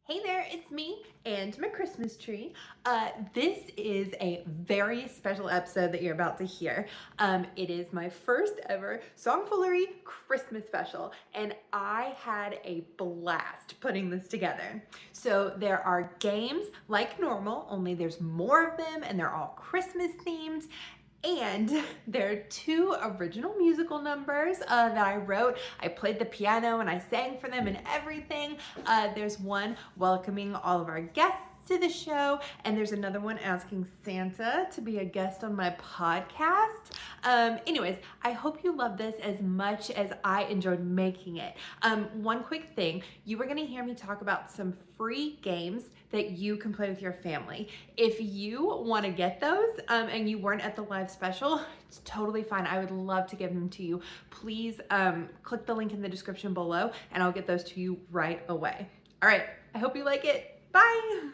Hey there, it's me and my Christmas tree. This is a very special episode that you're about to hear. It is my first ever Songfoolery Christmas special, and I had a blast putting this together. So there are games like normal, only there's more of them and they're all Christmas themed. And there are two original musical numbers that I wrote. I played the piano and I sang for them and everything. There's one welcoming all of our guests to the show, and there's another one asking Santa to be a guest on my podcast. Anyways, I hope you love this as much as I enjoyed making it. One quick thing, you were gonna hear me talk about some free games that you can play with your family. If you wanna get those and you weren't at the live special, it's totally fine. I would love to give them to you. Please click the link in the description below and I'll get those to you right away. All right, I hope you like it. Bye.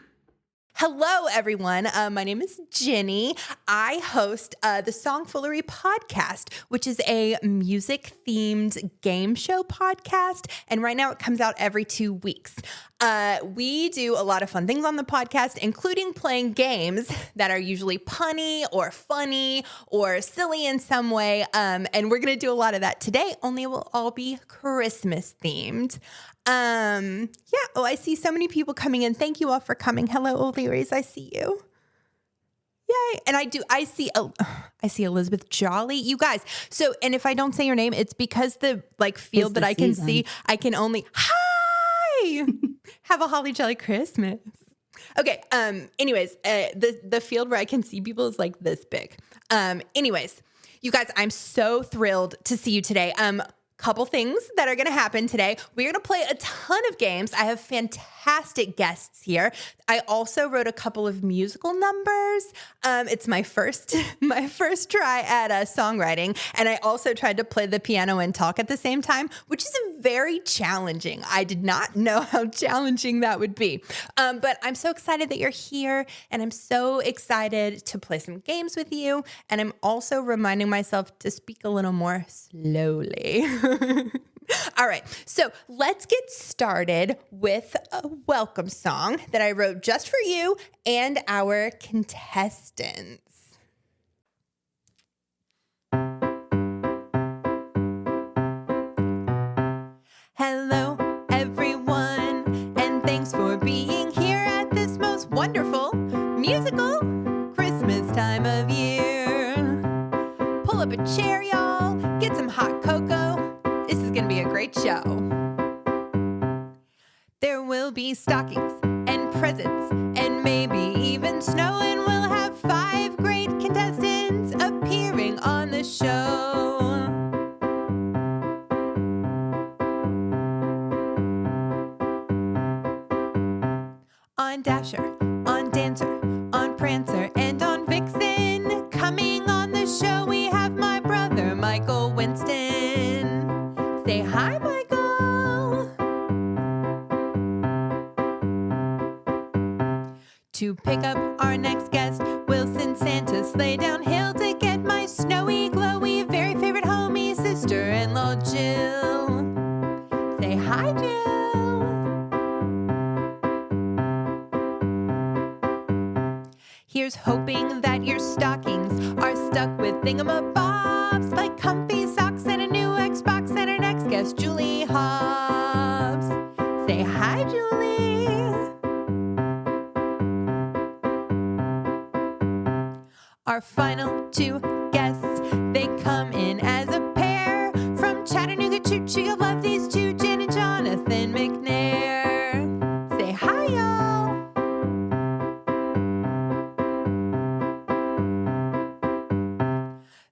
Hello, everyone. My name is Jenny. I host the Songfoolery podcast, which is a music-themed game show podcast, and right now it comes out every 2 weeks. We do a lot of fun things on the podcast, including playing games that are usually punny or funny or silly in some way, and we're going to do a lot of that today, only it will all be Christmas-themed. Oh, I see so many people coming in. Thank you all for coming. Hello, O'Leary's. I see you. Yay. And I see Elizabeth Jolly. You guys. So, and if I don't say your name, it's because the field that I can see, I can only, hi, have a holly jolly Christmas. Okay. Anyways, the field where I can see people is like this big. Anyways, you guys, I'm so thrilled to see you today. Couple things that are going to happen today. We're going to play a ton of games. I have fantastic guests here. I also wrote a couple of musical numbers. It's my first try at songwriting, and I also tried to play the piano and talk at the same time, which is very challenging. I did not know how challenging that would be, but I'm so excited that you're here, and I'm so excited to play some games with you, and I'm also reminding myself to speak a little more slowly. All right, so let's get started with a welcome song that I wrote just for you and our contestants. Hello, everyone, and thanks for being here at this most wonderful musical Christmas time of year. Pull up a chair, y'all, get some hot cocoa. This is going to be a great show. There will be stockings and presents and maybe even snow, and we'll have 5 great contestants appearing on the show. On Dasher, on Dancer, on Prancer, and on Vixen. Coming on the show, we have my brother, Michael Winston. Say hi, Michael. To pick up our next guest, we'll send Santa sleigh downhill to get my snowy, glowy, very favorite homie, sister-in-law, Jill. Say hi, Jill. Here's hoping that your stockings are stuck with thingamabobs, like comfy socks and a new Xbox, and our next guest, Julie Hobbs. Say hi, Julie. Our final 2 guests, they come in as a pair from Chattanooga Choo-Choo. You'll love these two, Jen and Jonathan McNair. Say hi, y'all.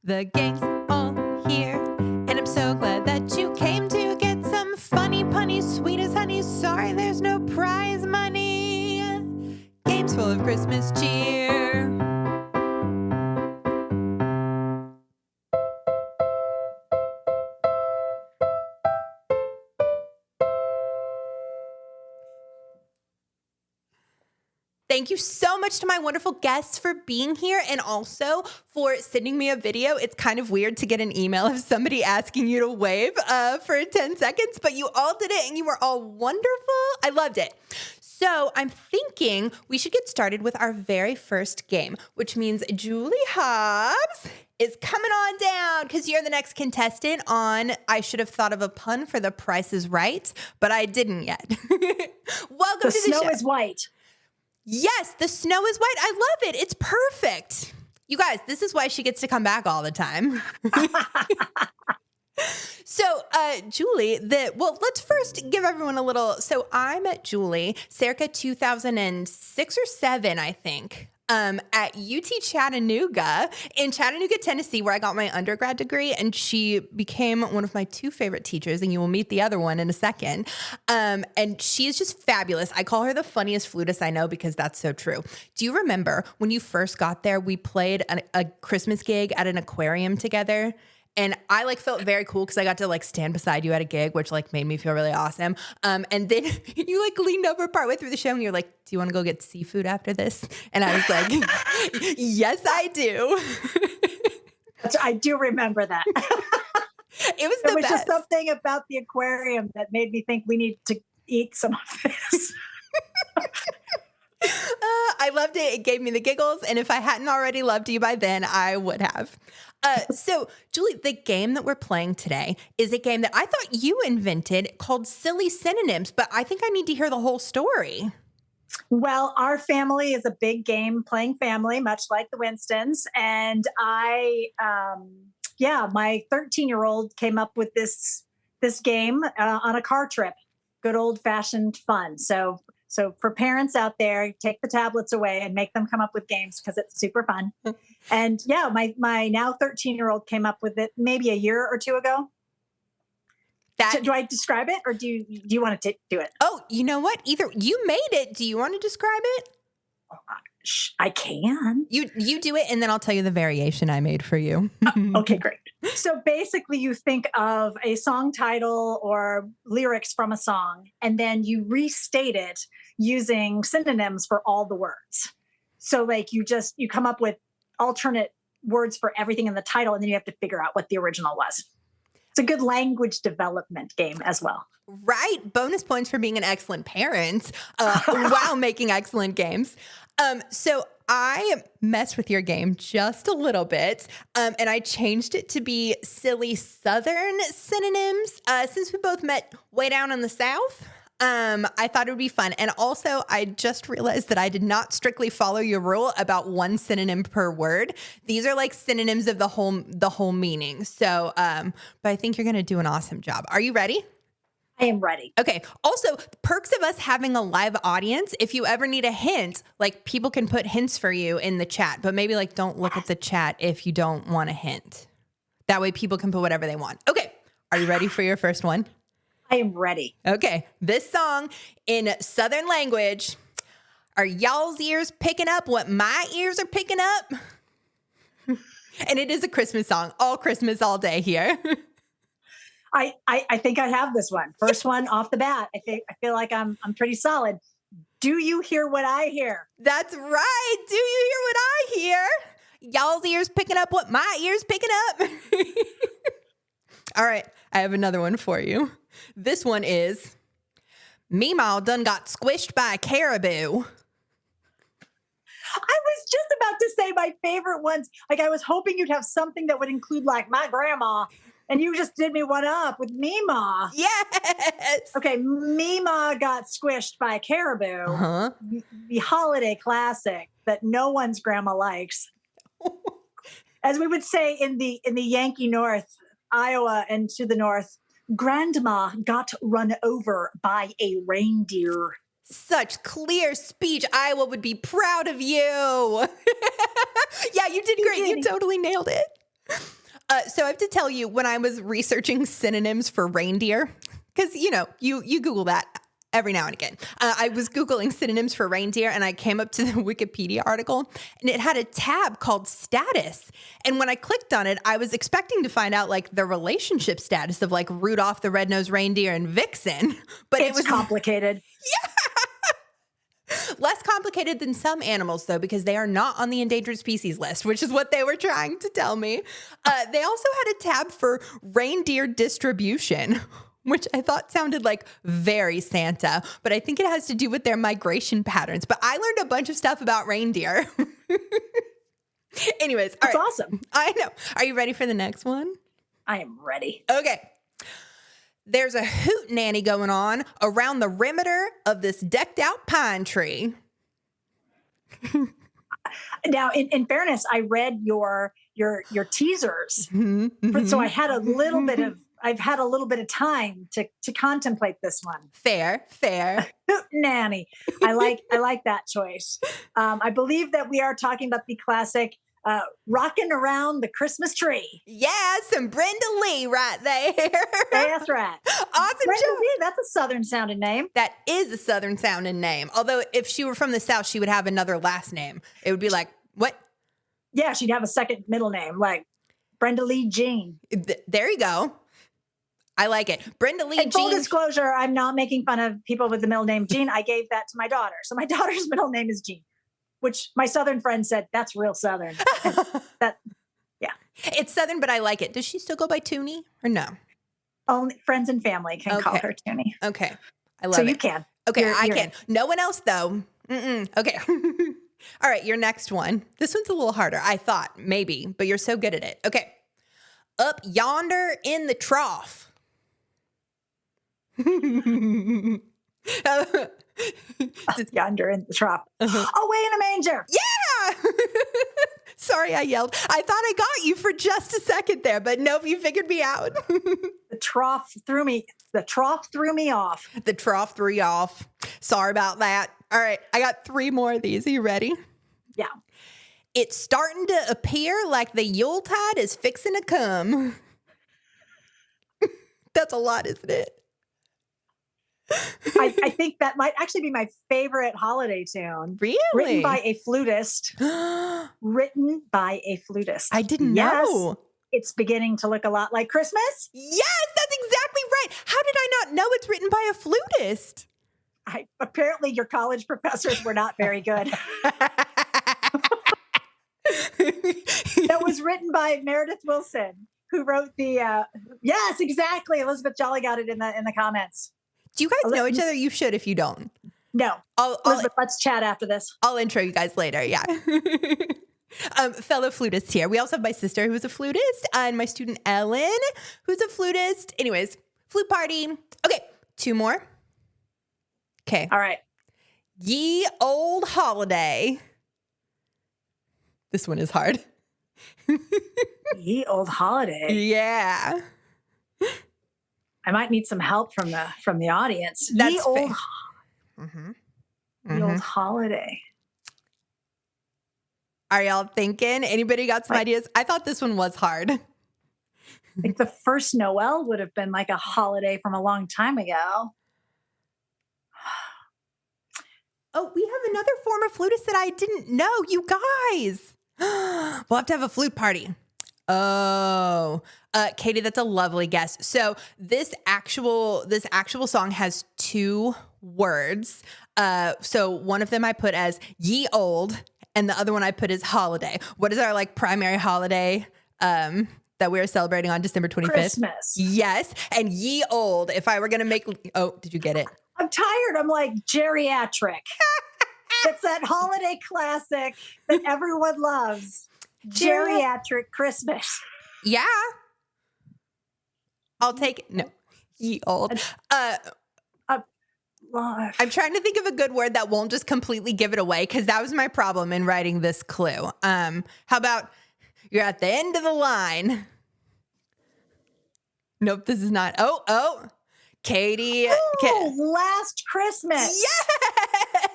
The gang's all here, and I'm so glad that you came to get some funny, punny, sweet as honey. Sorry, there's no prize money. Games full of Christmas cheer. Thank you so much to my wonderful guests for being here and also for sending me a video. It's kind of weird to get an email of somebody asking you to wave for 10 seconds, but you all did it and you were all wonderful. I loved it. So I'm thinking we should get started with our very first game, which means Julie Hobbs is coming on down because you're the next contestant on I should have thought of a pun for The Price is Right, but I didn't yet. Welcome to the show. The snow is white. Yes, the snow is white. I love it. It's perfect. You guys, this is why she gets to come back all the time. So, Julie, let's first give everyone a little. So I met Julie circa 2006 or 7, I think, at UT Chattanooga in Chattanooga, Tennessee, where I got my undergrad degree. And she became one of my 2 favorite teachers, and you will meet the other one in a second. And she is just fabulous. I call her the funniest flutist I know because that's so true. Do you remember when you first got there, we played a Christmas gig at an aquarium together? And I felt very cool because I got to stand beside you at a gig, which made me feel really awesome. And then you leaned over partway through the show and you're like, do you want to go get seafood after this? And I was like, yes, I do. I do remember that. It was There was best. just something about the aquarium that made me think we need to eat some of this. I loved it. It gave me the giggles. And if I hadn't already loved you by then, I would have. So, Julie, the game that we're playing today is a game that I thought you invented called Silly Synonyms, but I think I need to hear the whole story. Well, our family is a big game playing family, much like the Winstons. And my 13-year-old came up with this game on a car trip. Good old-fashioned fun. So for parents out there, take the tablets away and make them come up with games because it's super fun. And my now 13-year-old came up with it maybe a year or 2 ago. Do I describe it or do you want to do it? Oh, you know what? Either you made it. Do you want to describe it? I can. You do it, and then I'll tell you the variation I made for you. Okay, great. So basically you think of a song title or lyrics from a song, and then you restate it using synonyms for all the words. So you come up with alternate words for everything in the title, and then you have to figure out what the original was. It's a good language development game as well. Right. Bonus points for being an excellent parent while making excellent games. So I messed with your game just a little bit, and I changed it to be silly Southern synonyms. Since we both met way down in the South, I thought it would be fun. And also, I just realized that I did not strictly follow your rule about 1 synonym per word. These are synonyms of the whole meaning. So, but I think you're going to do an awesome job. Are you ready? I am ready. Okay. Also, perks of us having a live audience. If you ever need a hint, people can put hints for you in the chat, but maybe don't look at the chat if you don't want a hint. That way people can put whatever they want. Okay. Are you ready for your first one? I am ready. Okay. This song in Southern language, are y'all's ears picking up what my ears are picking up? And it is a Christmas song. All Christmas, all day here. I think I have this one. First one off the bat. I feel like I'm pretty solid. Do you hear what I hear? That's right. Do you hear what I hear? Y'all's ears picking up what my ears picking up. All right. I have another one for you. This one is Meemaw done got squished by a caribou. I was just about to say my favorite ones. I was hoping you'd have something that would include my grandma. And you just did me one up with Meemaw. Yes. Okay, Meemaw got squished by a caribou. Uh-huh. The holiday classic that no one's grandma likes. As we would say in the Yankee North, Iowa and to the north, Grandma got run over by a reindeer. Such clear speech. Iowa would be proud of you. Yeah, you did great. You totally nailed it. So I have to tell you, when I was researching synonyms for reindeer, because, you Google that every now and again. I was Googling synonyms for reindeer, and I came up to the Wikipedia article, and it had a tab called status. And when I clicked on it, I was expecting to find out the relationship status of Rudolph the Red-Nosed Reindeer and Vixen. But it was complicated. Yeah. Less complicated than some animals, though, because they are not on the endangered species list, which is what they were trying to tell me. They also had a tab for reindeer distribution, which I thought sounded like very Santa, but I think it has to do with their migration patterns. But I learned a bunch of stuff about reindeer. Anyways, That's awesome. I know. Are you ready for the next one? I am ready. Okay. There's a hoot nanny going on around the perimeter of this decked out pine tree. Now, in fairness, I read your teasers, so I had a little bit of time to contemplate this one. Fair. Hoot nanny. I like that choice. I believe that we are talking about the classic "Rocking Around the Christmas Tree." Yeah, some Brenda Lee right there. That's right. Awesome Brenda job. Lee, that's a Southern sounding name. That is a Southern sounding name. Although if she were from the South, she would have another last name. It would be like, what? Yeah, she'd have a second middle name, like Brenda Lee Jean. There you go. I like it. Brenda Lee And full Jean. disclosure, I'm not making fun of people with the middle name Jean. I gave that to my daughter. So my daughter's middle name is Jean, which my Southern friend said, that's real Southern. It's Southern, but I like it. Does she still go by Toonie or no? Only friends and family can call her Toonie. Okay. I love So it. you can. Okay, I You're can. in. No one else, though. Okay. All right, your next one. This one's a little harder. I thought maybe, but you're so good at it. Okay. Up yonder in the trough. Yonder in the trough. Away in a manger. Yeah. Sorry, I yelled. I thought I got you for just a second there, but nope, you figured me out. The trough threw me off. The trough threw you off. Sorry about that. All right, I got 3 more of these. Are you ready? Yeah. It's starting to appear like the Yuletide is fixing to come. That's a lot, isn't it? I think that might actually be my favorite holiday tune. Really? Written by a flutist. Written by a flutist. I didn't Yes, know. it's beginning to look a lot like Christmas. Yes, that's exactly right. How did I not know it's written by a flutist? Apparently your college professors were not very good. That was written by Meredith Wilson, who wrote the yes, exactly. Elizabeth Jolly got it in the comments. Do you guys know each other? You should if you don't. No. Elizabeth, let's chat after this. I'll intro you guys later. Yeah. Fellow flutists here. We also have my sister who's a flutist and my student Ellen who's a flutist. Anyways, flute party. Okay, 2 more. Okay. All right. Ye Old Holiday. This one is hard. Ye Old Holiday. Yeah. I might need some help from the audience. That's Ye Old Mm-hmm. Old Holiday. Are y'all thinking? Anybody got some ideas? I thought this one was hard. I think the first Noel would have been like a holiday from a long time ago. Oh, we have another former flutist that I didn't know. You guys. We'll have to have a flute party. Oh, Katie, that's a lovely guess. So this actual song has 2 words. So one of them I put as ye old, and the other one I put as holiday. What is our like primary holiday that we are celebrating on December 25th? Christmas. Yes, and ye old. If I were gonna make, oh, did you get it? I'm tired. I'm like geriatric. It's that holiday classic that everyone loves. Geriatric Christmas. Yeah. I'll take it. No. Ye old. I'm trying to think of a good word that won't just completely give it away, because that was my problem in writing this clue. How about you're at the end of the line? Nope, this is not. Oh. Katie. Last Christmas. Yes.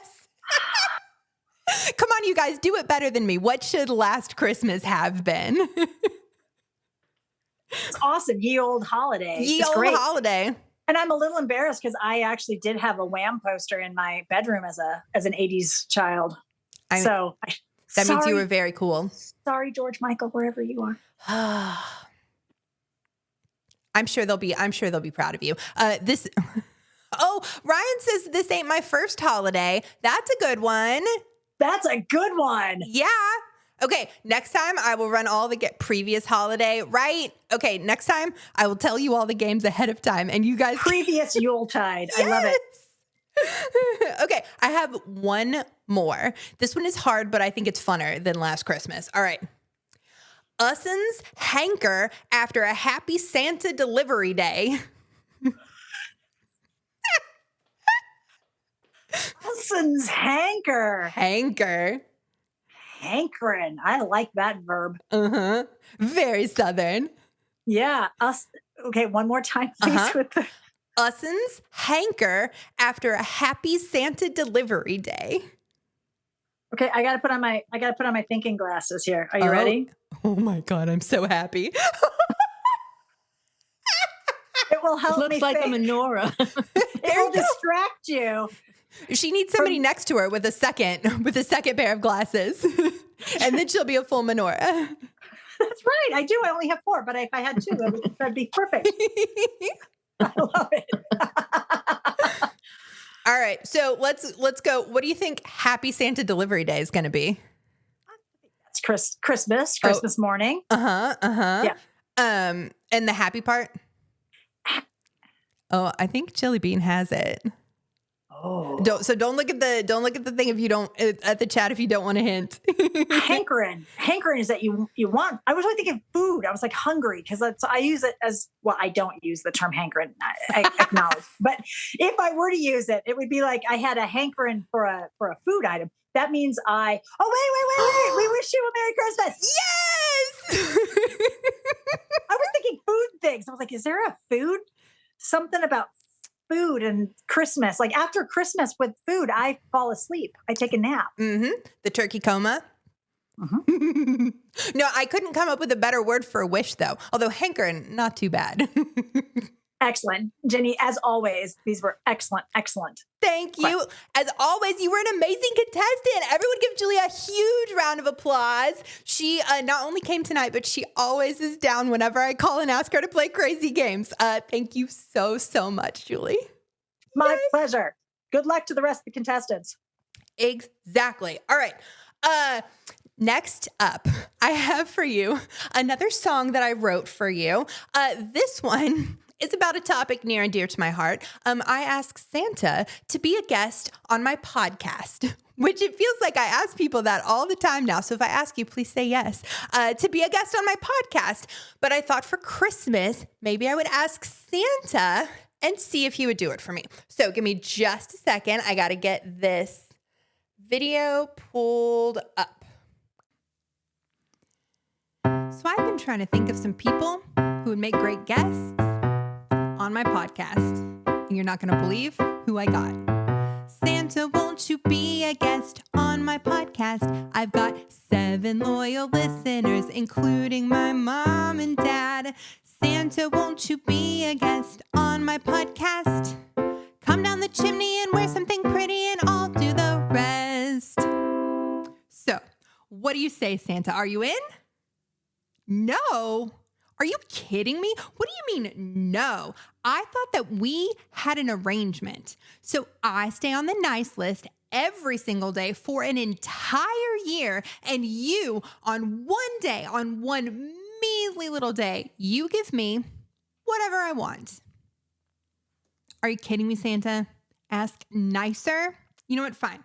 Come on, you guys, do it better than me. What should Last Christmas have been? It's awesome. Ye Old Holiday. Ye It's Old great. Holiday. And I'm a little embarrassed because I actually did have a Wham poster in my bedroom as an 80s child. That means you were very cool. Sorry, George Michael, wherever you are. I'm sure they'll be proud of you. Oh, Ryan says this ain't my first holiday. That's a good one. That's a good one. Yeah. Okay, next time I will run all the previous holiday, right? Okay, next time I will tell you all the games ahead of time and you guys. Previous Yuletide. I love it. Okay, I have one more. This one is hard, but I think it's funner than last Christmas. All right. Us'n's hanker after a happy Santa delivery day. Wilson's hanker. Hanker. Hankering. I like that verb. Uh-huh. Very Southern. Yeah. Okay, one more time, please. With the Us'n's hanker after a happy Santa delivery day. Okay, I gotta put on my thinking glasses here. Are you ready? Oh my God, I'm so happy. It will help me Looks like think. a menorah. It will distract you. She needs somebody next to her with a second pair of glasses. And then she'll be a full menorah. That's right. I do. I only have 4, but if I had 2, that'd be perfect. I love it. All right. So let's go. What do you think Happy Santa Delivery Day is going to be? It's Christmas morning. Yeah. And the happy part? Oh, I think Chili Bean has it. Oh. Don't look at the thing if you don't at the chat if you don't want a hint. Hankering is that you want. I was really thinking food. I was like hungry because I use it as well. I don't use the term hankering. I acknowledge, but if I were to use it, it would be like I had a hankering for a food item. That means wait. We wish you a Merry Christmas. Yes. I was thinking food things. I was like, is there a food? Something about food and Christmas. Like after Christmas with food, I fall asleep. I take a nap. Mm-hmm. The turkey coma. Mm-hmm. No, I couldn't come up with a better word for a wish though. Although hankering, not too bad. Excellent. Jenny, as always, these were excellent. Thank you. As always, you were an amazing contestant. Everyone give Julia a huge round of applause. She not only came tonight, but she always is down whenever I call and ask her to play crazy games. Thank you so much, Julie. My pleasure. Good luck to the rest of the contestants. Exactly. All right. Next up, I have for you another song that I wrote for you. This one is about a topic near and dear to my heart. I asked Santa to be a guest on my podcast, which it feels like I ask people that all the time now. So if I ask you, please say yes, to be a guest on my podcast. But I thought for Christmas, maybe I would ask Santa and see if he would do it for me. So give me just a second. I got to get this video pulled up. So I've been trying to think of some people who would make great guests on my podcast. And you're not going to believe who I got. Santa, won't you be a guest on my podcast? I've got 7 loyal listeners, including my mom and dad. Santa, won't you be a guest on my podcast? Come down the chimney and wear something pretty and I'll do the rest. So, what do you say, Santa? Are you in? No. Are you kidding me? What do you mean, no? I thought that we had an arrangement. So I stay on the nice list every single day for an entire year. And you, on one day, on one measly little day, you give me whatever I want. Are you kidding me, Santa? Ask nicer? You know what? Fine.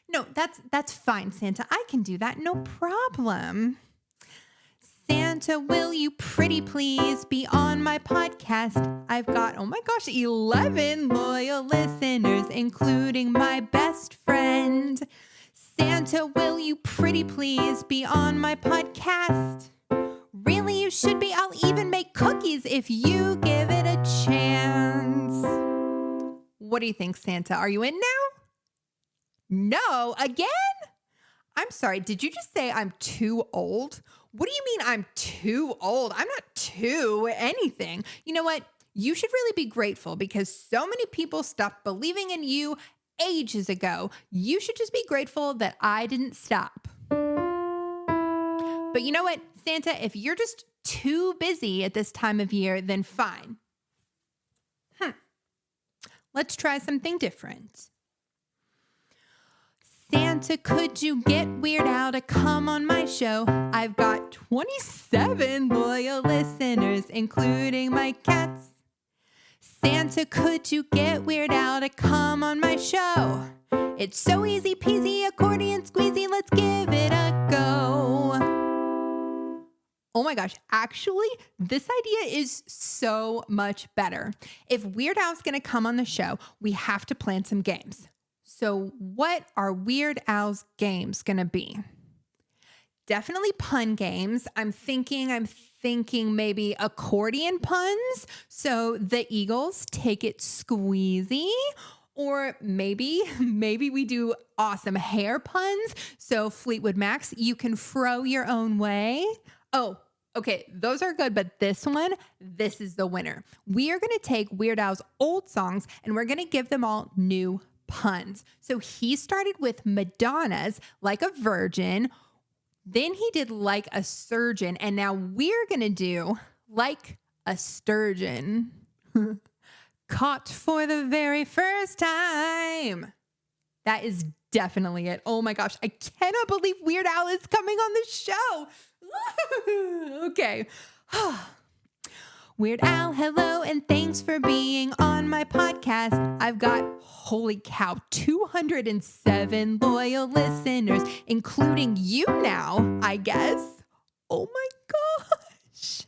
No, that's fine, Santa. I can do that. No problem. Santa, will you pretty please be on my podcast? I've got, 11 loyal listeners, including my best friend. Santa, will you pretty please be on my podcast? Really, you should be. I'll even make cookies if you give it a chance. What do you think, Santa? Are you in now? No, again? I'm sorry, did you just say I'm too old? What do you mean I'm too old? I'm not too anything. You know what? You should really be grateful because so many people stopped believing in you ages ago. You should just be grateful that I didn't stop. But you know what, Santa, if you're just too busy at this time of year, then fine. Let's try something different. Santa, could you get Weird Al to come on my show? I've got 27 loyal listeners, including my cats. Santa, could you get Weird Al to come on my show? It's so easy peasy, accordion squeezy, let's give it a go. Oh my gosh, actually, this idea is so much better. If Weird Al's gonna come on the show, we have to plan some games. So what are Weird Al's games gonna be? Definitely pun games. I'm thinking maybe accordion puns. So the Eagles take it squeezy. Or maybe we do awesome hair puns. So Fleetwood Macs, you can fro your own way. Oh, okay, those are good, but this is the winner. We are gonna take Weird Al's old songs and we're gonna give them all new puns. So he started with Madonna's Like a Virgin, then he did Like a Surgeon, and now we're gonna do Like a Sturgeon. Caught for the very first time. That is definitely it. Oh my gosh, I cannot believe Weird Al is coming on the show. Okay. Weird Al, hello, and thanks for being on my podcast. I've got, holy cow, 207 loyal listeners, including you now, I guess. Oh my gosh.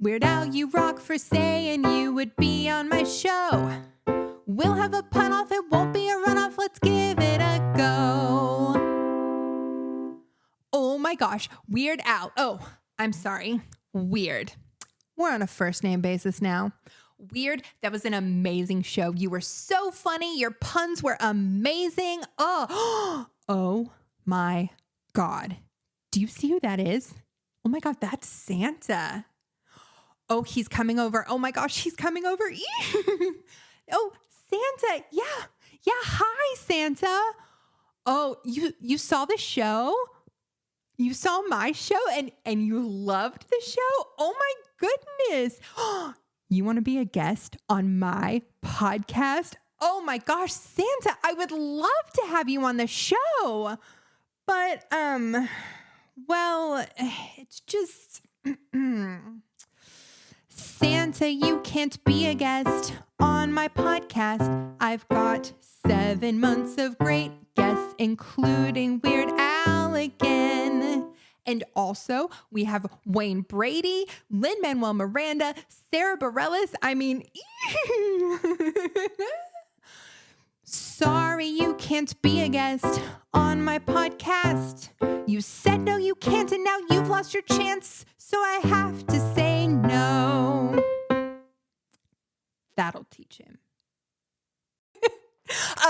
Weird Al, you rock for saying you would be on my show. We'll have a pun off, it won't be a runoff, let's give it a go. Oh my gosh, Weird Al. Oh, I'm sorry, Weird. We're on a first name basis now. Weird, that was an amazing show. You were so funny. Your puns were amazing. Oh my God. Do you see who that is? Oh my God, that's Santa. Oh, he's coming over. Oh my gosh, he's coming over. Oh, Santa. Yeah. Hi, Santa. Oh, you saw the show? You saw my show and you loved the show? Oh my goodness. You want to be a guest on my podcast? Oh my gosh, Santa, I would love to have you on the show. But, well, it's just, Santa, you can't be a guest on my podcast. I've got 7 months of great guests, including Weird Al again. And also, we have Wayne Brady, Lin-Manuel Miranda, Sarah Bareilles. I mean, sorry you can't be a guest on my podcast. You said no, you can't, and now you've lost your chance, so I have to say no. That'll teach him.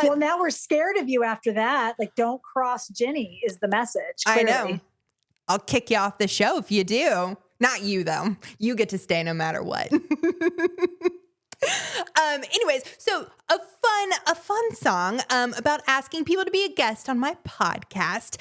Well, now we're scared of you after that. Like, don't cross Ginny is the message. Clearly. I know. I'll kick you off the show if you do. Not you, though. You get to stay no matter what. Anyways, so a fun song about asking people to be a guest on my podcast.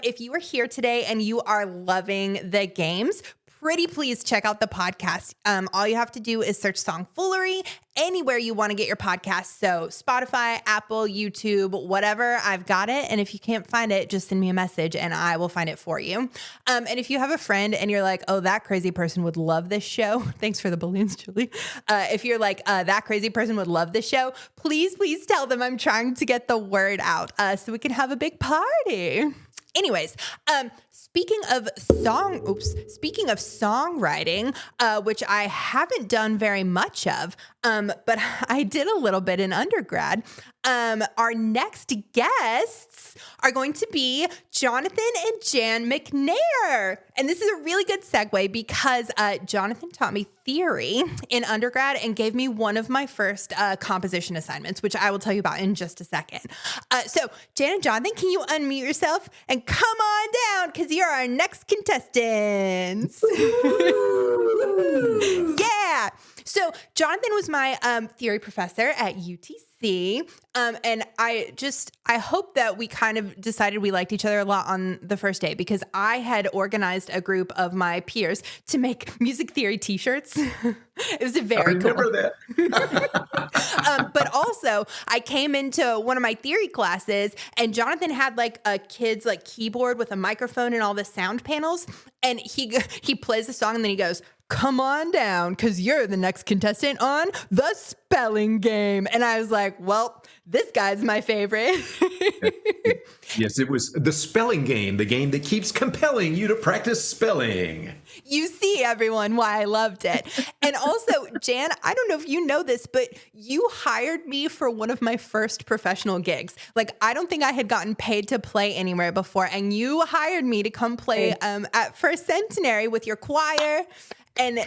If you are here today and you are loving the games, pretty please check out the podcast. All you have to do is search SongFoolery anywhere you want to get your podcast. So Spotify, Apple, YouTube, whatever, I've got it. And if you can't find it, just send me a message and I will find it for you. And if you have a friend and you're like, oh, that crazy person would love this show. Thanks for the balloons, Julie. If you're like, that crazy person would love this show, please tell them I'm trying to get the word out so we can have a big party. Anyways, speaking of songwriting, which I haven't done very much of, but I did a little bit in undergrad. Our next guests are going to be Jonathan and Jan McNair. And this is a really good segue because Jonathan taught me theory in undergrad and gave me one of my first composition assignments, which I will tell you about in just a second. So Jan and Jonathan, can you unmute yourself and come on down because you're our next contestants. Yeah. So Jonathan was my theory professor at UTC. And I hope that we kind of decided we liked each other a lot on the first day, because I had organized a group of my peers to make music theory t-shirts. It was very cool. I remember that. But also I came into one of my theory classes and Jonathan had like a kid's like keyboard with a microphone and all the sound panels. And he plays the song and then he goes, "Come on down, because you're the next contestant on the spelling game." And I was like, well, this guy's my favorite. Yes, it was the spelling game, the game that keeps compelling you to practice spelling. You see, everyone, why I loved it. And also, Jan, I don't know if you know this, but you hired me for one of my first professional gigs. Like, I don't think I had gotten paid to play anywhere before. And you hired me to come play at First Centenary with your choir. And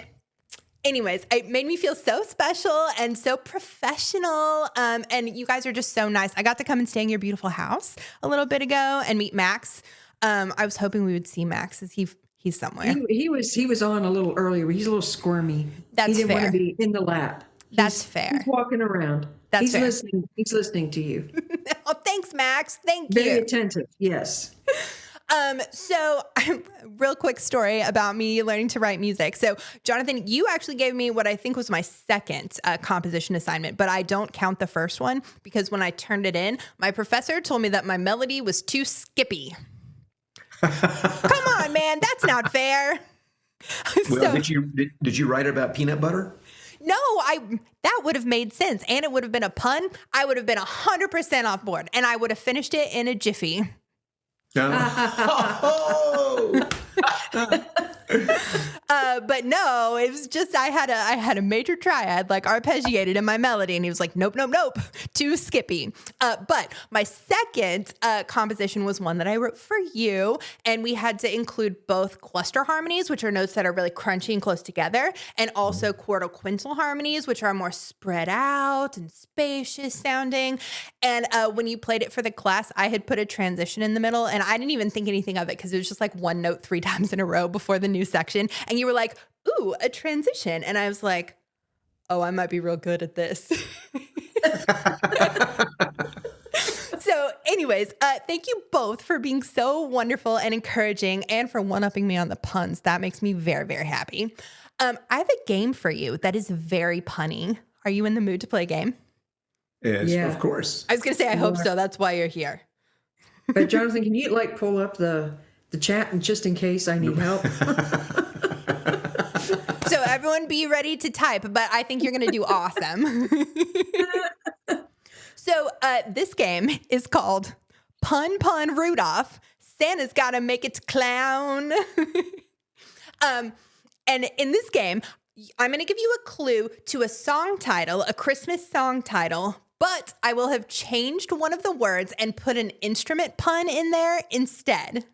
anyways, it made me feel so special and so professional. And you guys are just so nice. I got to come and stay in your beautiful house a little bit ago and meet Max. I was hoping we would see Max. He's somewhere. He was on a little earlier. He's a little squirmy. That's he didn't fair. want to be in the lap. That's fair. He's walking around. That's fair. Listening. He's listening to you. Oh, thanks, Max. Thank Very you. attentive. Yes. So real quick story about me learning to write music. So Jonathan, you actually gave me what I think was my second composition assignment, but I don't count the first one because when I turned it in, my professor told me that my melody was too skippy. Come on, man. That's not fair. Well, did you write about peanut butter? No, that would have made sense. And it would have been a pun. I would have been 100% off board and I would have finished it in a jiffy. But no, it was just I had a major triad like arpeggiated in my melody, and he was like, nope, too skippy. But my second composition was one that I wrote for you, and we had to include both cluster harmonies, which are notes that are really crunchy and close together, and also quartal quintal harmonies, which are more spread out and spacious sounding. And when you played it for the class, I had put a transition in the middle, and I didn't even think anything of it because it was just like one note 3 times in a row before the new section. And you were like, ooh, a transition. And I was like, oh, I might be real good at this. So anyways, thank you both for being so wonderful and encouraging and for one-upping me on the puns. That makes me very, very happy. I have a game for you that is very punny. Are you in the mood to play a game? Yes, Yeah. of course. I was going to say, I hope so. That's why you're here. But Jonathan, can you like pull up the chat and just in case I need help? So everyone be ready to type, but I think you're going to do awesome. So this game is called Pun Rudolph. Santa's got to make its clown. And in this game, I'm going to give you a clue to a song title, a Christmas song title, but I will have changed one of the words and put an instrument pun in there instead.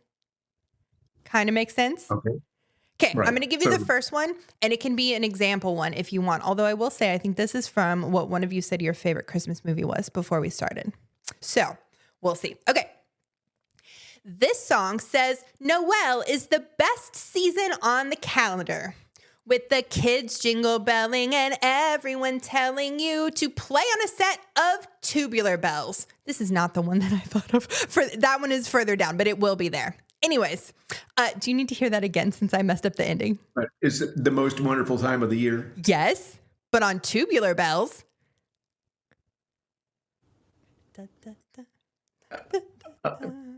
Kind of makes sense? Okay. Okay, Right. I'm going to give you the first one, and it can be an example one if you want. Although I will say, I think this is from what one of you said your favorite Christmas movie was before we started. So we'll see. Okay. This song says, Noel is the best season on the calendar. With the kids jingle belling and everyone telling you to play on a set of tubular bells. This is not the one that I thought of. That one is further down, but it will be there. Anyways, do you need to hear that again since I messed up the ending? It's the most wonderful time of the year. Yes, but on tubular bells.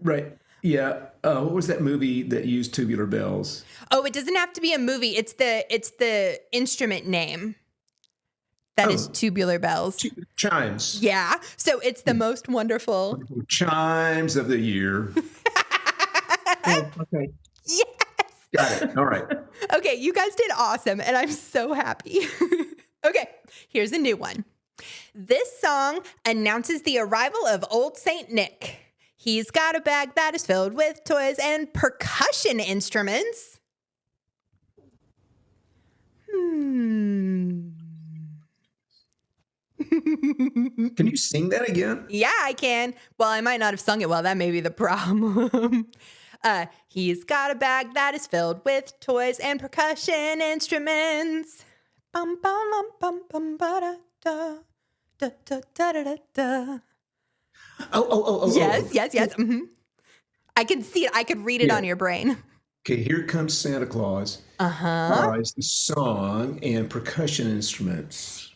Right. Yeah. What was that movie that used tubular bells? Oh, it doesn't have to be a movie. It's the instrument name. That is tubular bells. Chimes. Yeah. So it's the most wonderful. Chimes of the year. Oh, okay. Yes. Got it. All right. Okay, you guys did awesome, and I'm so happy. Okay, here's a new one. This song announces the arrival of Old Saint Nick. He's got a bag that is filled with toys and percussion instruments. Can you sing that again? Yeah, I can. Well, I might not have sung it well. That may be the problem. He's got a bag that is filled with toys and percussion instruments. Bum, bum, bum, bum, ba, da, da, da, da, da, da, da. Yes, yes, yes. I can see it. I could read it Yeah. on your brain. Okay, Here Comes Santa Claus. It's the song and percussion instruments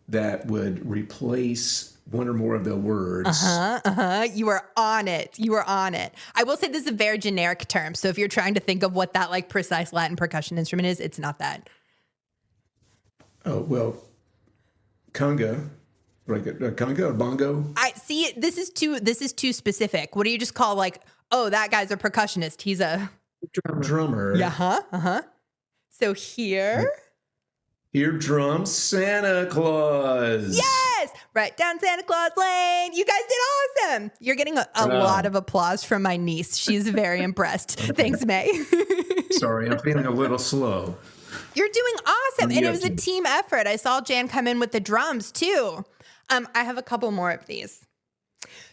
that would replace one or more of the words. You are on it. You are on it. I will say this is a very generic term. So if you're trying to think of what that like precise Latin percussion instrument is, it's not that. Oh, well, conga, like a conga, a bongo. I see. This is too specific. What do you just call like? Oh, that guy's a percussionist. He's a Drummer. Yeah. So here. Here drums Santa Claus. Yes. Right down Santa Claus Lane. You guys did awesome. You're getting a lot of applause from my niece. She's very impressed. Thanks, May. Sorry, I'm feeling a little slow. You're doing awesome. And it was a team effort. I saw Jan come in with the drums too. I have a couple more of these.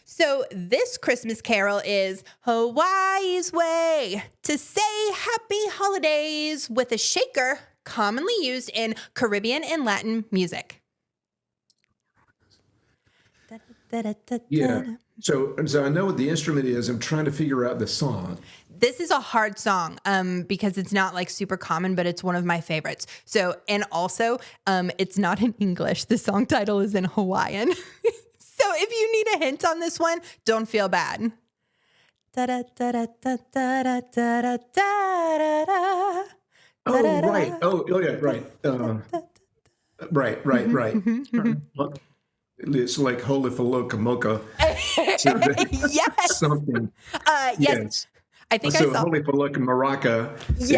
So this Christmas carol is Hawaii's way to say happy holidays with a shaker commonly used in Caribbean and Latin music. Yeah. So I know what the instrument is. I'm trying to figure out the song. This is a hard song because it's not like super common, but it's one of my favorites. So, and also it's not in English. The song title is in Hawaiian. So if you need a hint on this one, don't feel bad. Oh, right. Oh, yeah, right. Right. It's like Holy Faloka Mocha. Yes. Something. Yes. I think so I saw. Holy Faloka Maraca is the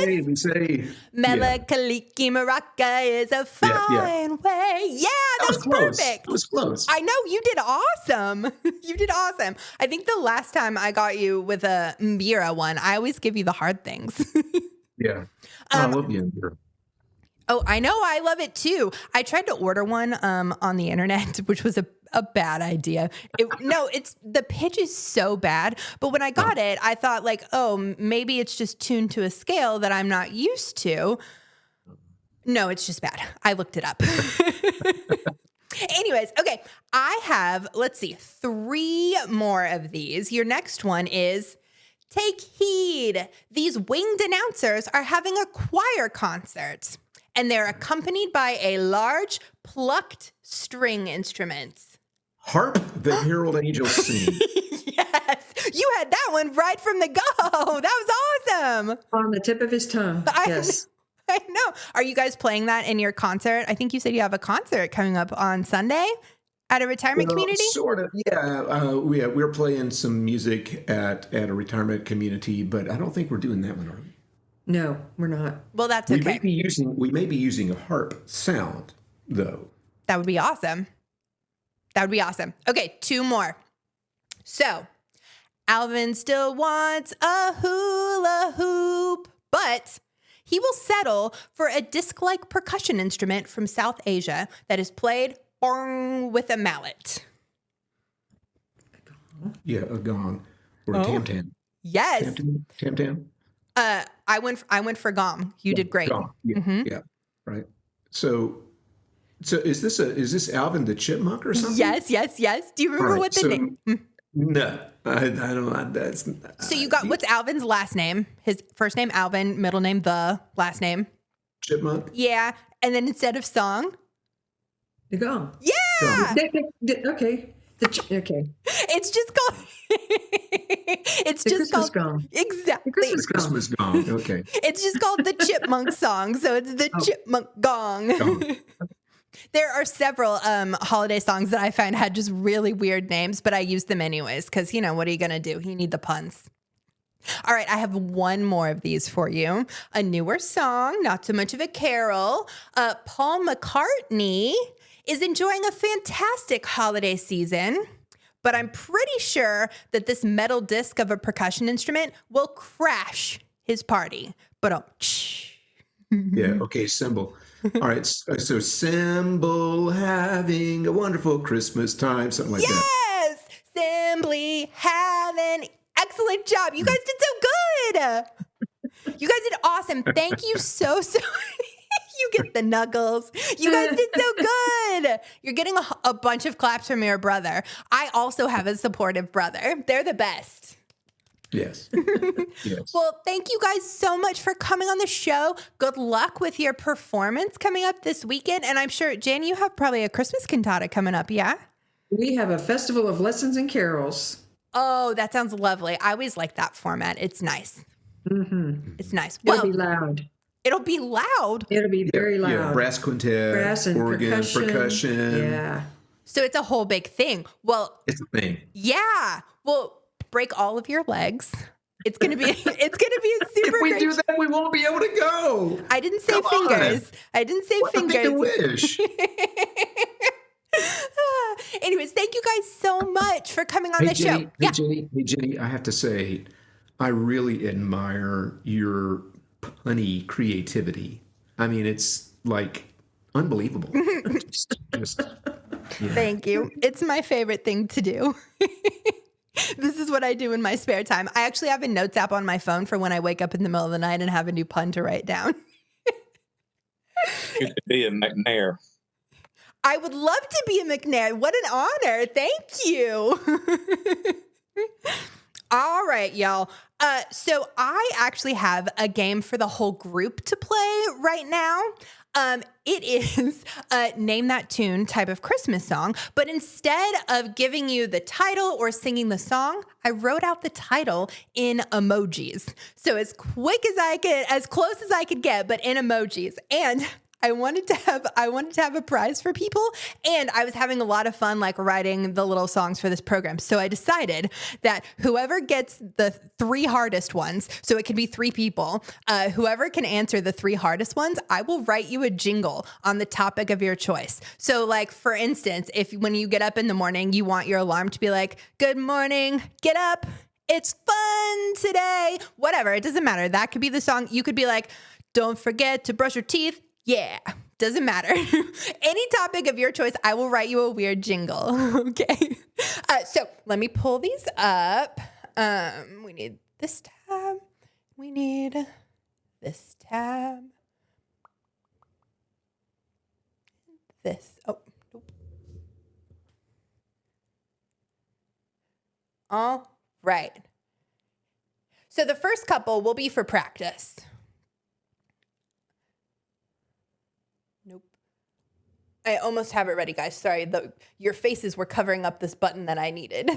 way we say. Melakaliki Maraca is a fine way. Yeah, that was close. perfect. It was close. I know, you did awesome. You did awesome. I think the last time I got you with a Mbira one, I always give you the hard things. Yeah. I love you. Oh, I know. I love it too. I tried to order one on the internet, which was a bad idea. It's the pitch is so bad. But when I got it, I thought like, oh, maybe it's just tuned to a scale that I'm not used to. No, it's just bad. I looked it up. Anyways, okay. I have, let's see, 3 more of these. Your next one is take heed. These winged announcers are having a choir concert. And they're accompanied by a large plucked string instrument. Harp, the herald angels sing. Yes, you had that one right from the go. That was awesome. On the tip of his tongue. Yes. I know. Are you guys playing that in your concert? I think you said you have a concert coming up on Sunday at a retirement community? Sort of, yeah. We're playing some music at a retirement community, but I don't think we're doing that one, are we? No, we're not. Well, that's We okay. may be using a harp sound, though. That would be awesome. That would be awesome. Okay, 2 more. So, Alvin still wants a hula hoop, but he will settle for a disc-like percussion instrument from South Asia that is played with a mallet. Yeah, a gong or a tam-tam. Yes. Tam-tam? I went for gong. You did great. Gong. Yeah, yeah, right. So is this Alvin the Chipmunk or something? Yes. Do you remember what the name? No, I don't. That's So you got what's Alvin's last name? His first name Alvin, middle name the, last name Chipmunk. Yeah, and then instead of song, The gong. yeah. Okay. Okay. It's just called. It's The just Christmas called gong. exactly. Christmas gong. Christmas gong. Okay. It's just called the Chipmunk song, so it's the Chipmunk gong. Gong. There are several holiday songs that I find had just really weird names, but I use them anyways because what are you gonna do? You need the puns. All right, I have one more of these for you. A newer song, not so much of a carol. Paul McCartney is enjoying a fantastic holiday season, but I'm pretty sure that this metal disc of a percussion instrument will crash his party. But Yeah. Okay. Cymbal. All right. So cymbal having a wonderful Christmas time, something like that. yes, simply have an excellent job. You guys did so good. You guys did awesome. Thank you so. You get the knuckles. You guys did so good. You're getting a bunch of claps from your brother. I also have a supportive brother. They're the best. Yes. Yes. Well, thank you guys so much for coming on the show. Good luck with your performance coming up this weekend. And I'm sure, Jan, you have probably a Christmas cantata coming up, yeah? We have a festival of lessons and carols. Oh, that sounds lovely. I always like that format. It's nice. Mm-hmm. It's nice. It'll be loud. It'll be loud. It'll be very loud. Yeah, brass quintet, Brass and organ, percussion. Yeah. So it's a whole big thing. Well, It's a thing. yeah. Well, break all of your legs. It's gonna be a super If we great do that, we won't be able to go. I didn't say Come on. fingers. I didn't say What a fingers. wish. Anyways, thank you guys so much for coming on the show. Hey, Jenny, I have to say, I really admire your punny creativity. I mean, it's like unbelievable. Just, yeah. Thank you. It's my favorite thing to do. This is what I do in my spare time. I actually have a notes app on my phone for when I wake up in the middle of the night and have a new pun to write down. You could be a McNair. I would love to be a McNair. What an honor. Thank you. All right, y'all. So I actually have a game for the whole group to play right now. It is a name that tune type of Christmas song, but instead of giving you the title or singing the song, I wrote out the title in emojis. So as quick as I could, as close as I could get, but in emojis. And I wanted to have a prize for people, and I was having a lot of fun like writing the little songs for this program. So I decided that whoever gets the 3 hardest ones, so it could be 3 people, whoever can answer the 3 hardest ones, I will write you a jingle on the topic of your choice. So like for instance, if when you get up in the morning, you want your alarm to be like, "Good morning, get up. It's fun today." Whatever, it doesn't matter. That could be the song. You could be like, "Don't forget to brush your teeth." Yeah, doesn't matter. Any topic of your choice, I will write you a weird jingle. Okay. So let me pull these up. We need this tab. We need this tab. This. Oh, nope. All right. So the first couple will be for practice. Nope. I almost have it ready, guys. Sorry, your faces were covering up this button that I needed.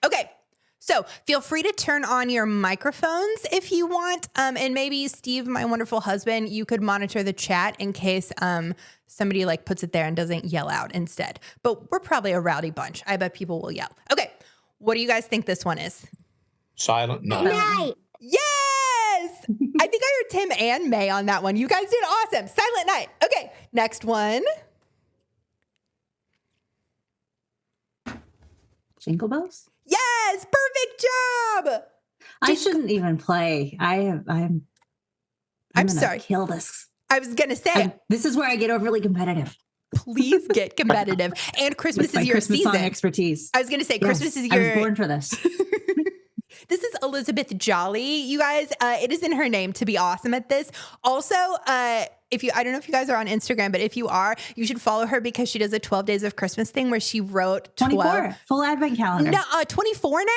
Okay, so feel free to turn on your microphones if you want. And maybe Steve, my wonderful husband, you could monitor the chat in case somebody like puts it there and doesn't yell out instead. But we're probably a rowdy bunch. I bet people will yell. Okay, what do you guys think this one is? Silent Night. Yes! I think I heard Tim and May on that one. You guys did awesome. Silent Night. Okay, next one. Jingle Bells? Yes, perfect job. I shouldn't even play. I'm gonna sorry. Kill this. I was going to say, This is where I get overly competitive. please get competitive. And Christmas With my is your Christmas season. song expertise. I was going to say, Christmas is I your... was born for this. This is Elizabeth Jolly, you guys. It is in her name to be awesome at this. Also, I don't know if you guys are on Instagram, but if you are, you should follow her because she does a 12 Days of Christmas thing where she wrote 24 full advent calendar. No, 24 now?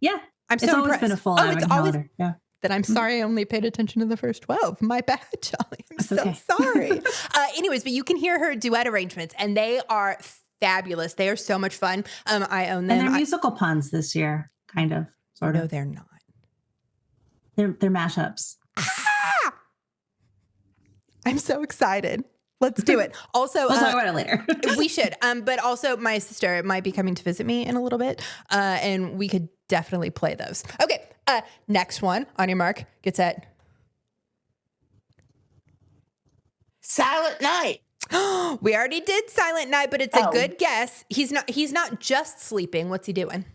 Yeah, I'm so it's always impressed. been a full advent calendar. Yeah. Then I'm sorry I only paid attention to the first 12. My bad, Jolly. I'm so okay. sorry. Anyways, but you can hear her duet arrangements, and they are fabulous. They are so much fun. I own them. And they're musical puns this year, kind of, sort No, of. they're not. They're mashups. Ah! I'm so excited. Let's do it. Also, We'll talk about it later. we should. But also, my sister might be coming to visit me in a little bit, and we could definitely play those. Okay, next one. On your mark, get set. Silent Night. We already did Silent Night, but it's a good guess. He's not just sleeping. What's he doing?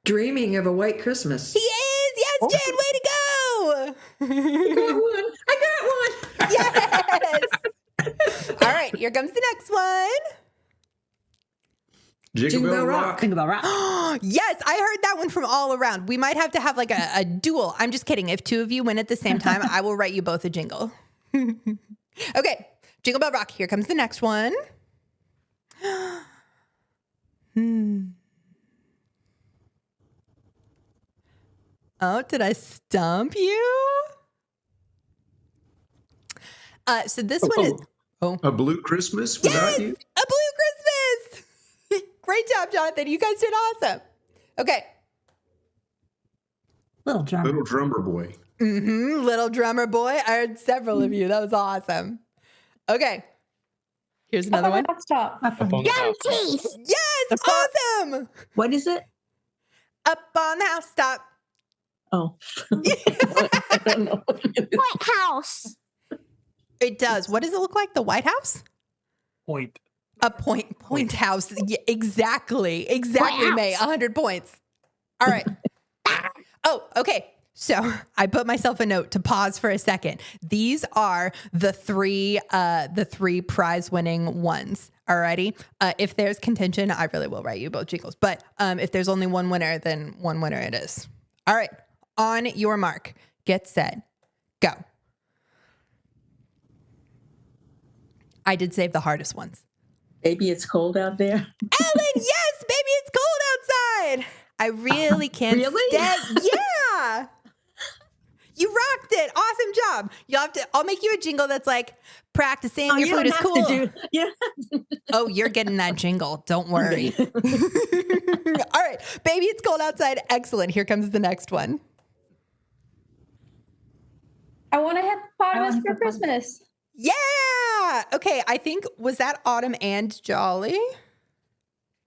Dreaming of a White Christmas. He is. Yes, Jen. Way to go. I got one. Yes. All right. Here comes the next one. Jingle Bell Rock. Think about rock. Yes, I heard that one from all around. We might have to have like a duel. I'm just kidding. If two of you win at the same time, I will write you both a jingle. Okay, Jingle Bell Rock. Here comes the next one. Oh, did I stump you? So this one is A Blue Christmas without you? a Blue Christmas. Great job, Jonathan. You guys did awesome. Okay. Little drummer. Little Drummer Boy. Little Drummer Boy. I heard several of you. That was awesome. Okay. Here's another one. Stop. Up on the Young house. teeth. Yes, awesome. What is it? Up on the housetop. Oh. I don't know. White House. It does. What does it look like? The White House? Point. A point house. Yeah, exactly. Exactly, House. May. 100 points. All right. Oh, okay. So I put myself a note to pause for a second. These are the three prize winning ones. Alrighty. If there's contention, I really will write you both jingles. But if there's only one winner, then one winner it is. All right. On your mark, get set, go. I did save the hardest ones. Baby, it's cold out there. Ellen, yes, baby, it's cold outside. I really can't Really? stand. Yeah. You rocked it. Awesome job. I'll make you a jingle that's like practicing. Oh, Your you food don't is have cool. to do. Yeah. Oh, you're getting that jingle. Don't worry. All right. Baby, it's cold outside. Excellent. Here comes the next one. I want to hippopotamus for Christmas. Yeah. Okay. I think, was that Autumn and Jolly?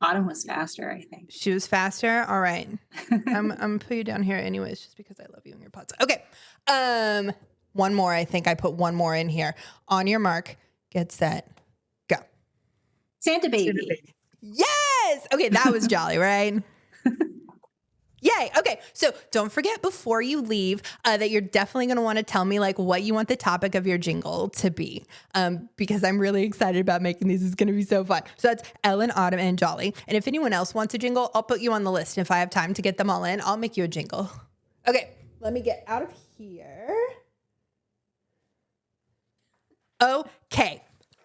Autumn was faster, I think. She was faster. All right. I'm gonna put you down here anyways, just because I love you and your pods. Okay. One more. I think I put one more in here. On your mark, get set, go. Santa Baby. Yes. Okay, that was Jolly, right? Yay. Okay. So don't forget before you leave that you're definitely going to want to tell me like what you want the topic of your jingle to be, because I'm really excited about making these. It's going to be so fun. So that's Ellen, Autumn, and Jolly. And if anyone else wants a jingle, I'll put you on the list. If I have time to get them all in, I'll make you a jingle. Okay. Let me get out of here. Okay.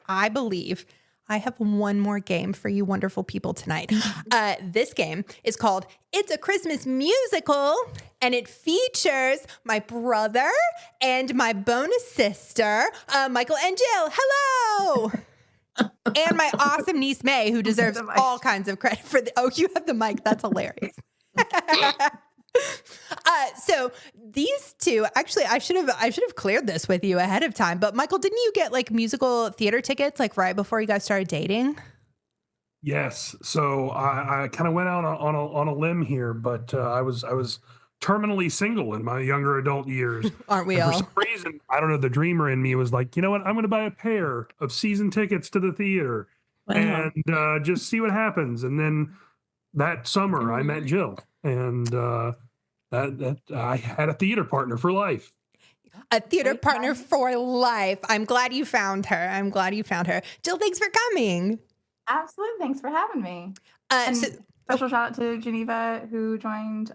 I believe I have one more game for you wonderful people tonight. This game is called It's a Christmas Musical, and it features my brother and my bonus sister, Michael and Jill. Hello! And my awesome niece, May, who deserves all kinds of credit for the... Oh, you have the mic. That's hilarious. So these two, actually, I should have cleared this with you ahead of time. But Michael, didn't you get like musical theater tickets like right before you guys started dating? Yes. So I kind of went out on a limb here, but I was terminally single in my younger adult years. Aren't we And all? for some reason, I don't know, the dreamer in me was like, you know what? I'm going to buy a pair of season tickets to the theater and just see what happens. And then that summer, I met Jill, and that I had a theater partner for life. A theater partner for life. I'm glad you found her. Jill, thanks for coming. Absolutely. Thanks for having me. And special shout out to Geneva who joined.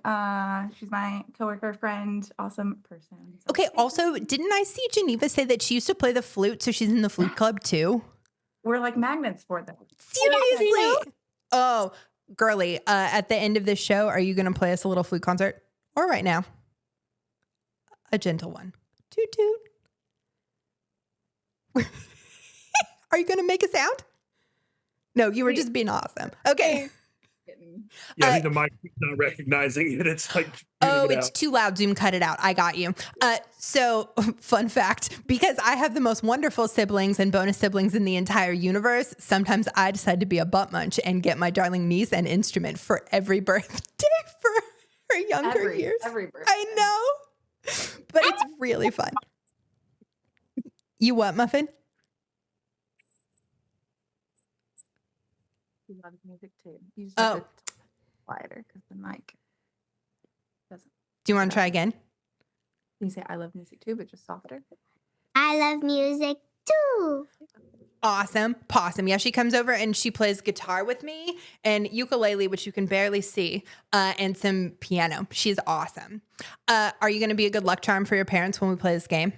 She's my coworker, friend, awesome person. So Okay, also, didn't I see Geneva say that she used to play the flute, so she's in the flute club too? we're like magnets for them. Seriously? Oh, girly, at the end of this show, are you going to play us a little flute concert? Or right now? A gentle one. Toot toot. Are you going to make a sound? No, you were just being awesome. Okay. Yeah, I think the mic is not recognizing it. It's like, oh, it's too loud. Zoom, cut it out. I got you. So, fun fact, because I have the most wonderful siblings and bonus siblings in the entire universe, sometimes I decide to be a butt munch and get my darling niece an instrument for every birthday for her younger years. Every birthday. I know, but it's really fun. You what, Muffin? He loves music too. You just have to talk quieter because the mic doesn't. Do you want to try again? You say I love music too, but just softer. I love music Two. Awesome. Possum. Yeah, she comes over and she plays guitar with me and ukulele, which you can barely see, and some piano. She's awesome. Are you going to be a good luck charm for your parents when we play this game?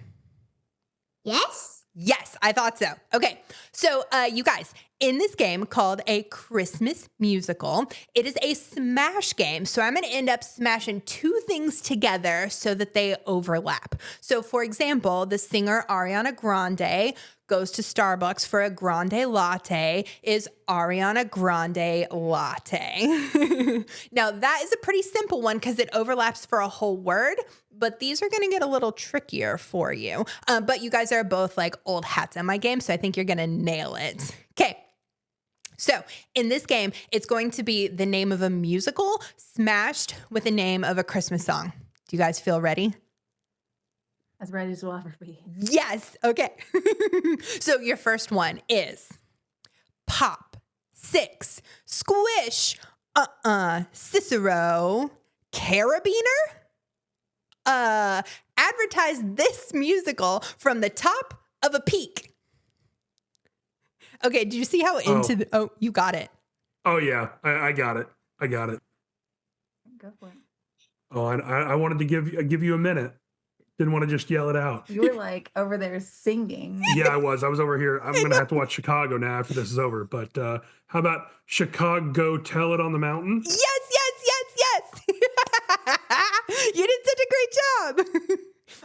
Yes. Yes, I thought so. Okay, so you guys, in this game called a Christmas musical, it is a smash game. So I'm going to end up smashing two things together so that they overlap. So for example, the singer Ariana Grande goes to Starbucks for a grande latte is Ariana Grande latte. Now that is a pretty simple one because it overlaps for a whole word, but these are going to get a little trickier for you. But you guys are both like old hats in my game, so I think you're going to nail it. Okay. So in this game, it's going to be the name of a musical smashed with the name of a Christmas song. Do you guys feel ready? As ready as we'll ever be. Yes. Okay. So your first one is Pop, Six, Squish, Cicero, Carabiner? Advertise this musical from the top of a peak. Okay, did you see how oh, you got it. Oh yeah, I got it. I got it. Go for it. Oh, I wanted to give you a minute. Didn't want to just yell it out. You were like over there singing. Yeah, I was over here. I'm going to have to watch Chicago now after this is over. But how about Chicago Tell It on the Mountain? Yes. You did such a great job.